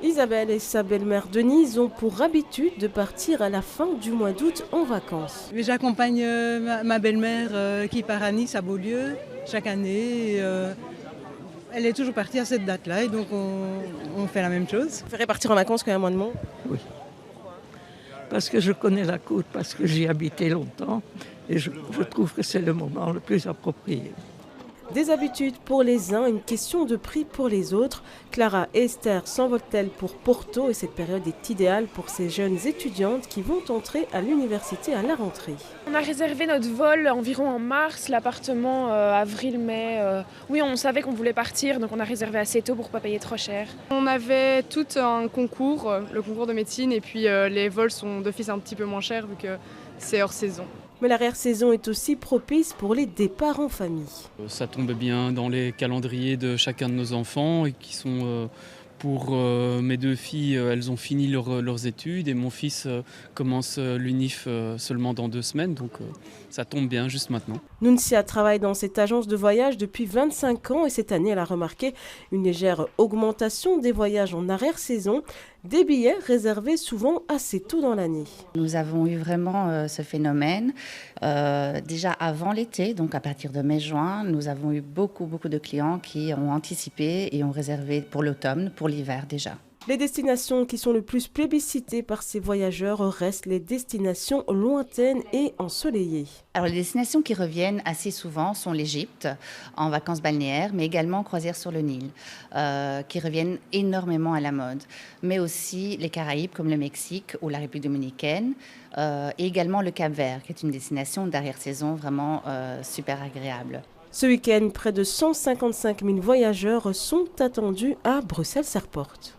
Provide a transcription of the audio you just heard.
Isabelle et sa belle-mère Denise ont pour habitude de partir à la fin du mois d'août en vacances. Mais j'accompagne ma belle-mère qui part à Nice, à Beaulieu, chaque année. Elle est toujours partie à cette date-là et donc on fait la même chose. Vous préférez partir en vacances quand il y a moins de monde? Oui, parce que je connais la côte, parce que j'y ai habité longtemps et je trouve que c'est le moment le plus approprié. Des habitudes pour les uns, une question de prix pour les autres. Clara et Esther s'envolent-elles pour Porto et cette période est idéale pour ces jeunes étudiantes qui vont entrer à l'université à la rentrée. On a réservé notre vol environ en mars, l'appartement avril-mai. Oui, on savait qu'on voulait partir, donc on a réservé assez tôt pour ne pas payer trop cher. On avait tout un concours, le concours de médecine, et puis les vols sont d'office un petit peu moins chers vu que c'est hors saison. Mais l'arrière-saison est aussi propice pour les départs en famille. Ça tombe bien dans les calendriers de chacun de nos enfants et qui sont pour mes deux filles, elles ont fini leurs études et mon fils commence l'UNIF seulement dans 2 semaines, donc ça tombe bien juste maintenant. Nuncia travaille dans cette agence de voyage depuis 25 ans et cette année elle a remarqué une légère augmentation des voyages en arrière-saison, des billets réservés souvent assez tôt dans l'année. Nous avons eu vraiment ce phénomène déjà avant l'été, donc à partir de mai-juin, nous avons eu beaucoup de clients qui ont anticipé et ont réservé pour l'automne, pour l'hiver déjà. Les destinations qui sont le plus plébiscitées par ces voyageurs restent les destinations lointaines et ensoleillées. Alors les destinations qui reviennent assez souvent sont l'Égypte, en vacances balnéaires, mais également croisières sur le Nil, qui reviennent énormément à la mode. Mais aussi les Caraïbes comme le Mexique ou la République dominicaine, et également le Cap-Vert, qui est une destination d'arrière-saison vraiment super agréable. Ce week-end, près de 155 000 voyageurs sont attendus à Bruxelles-Airport.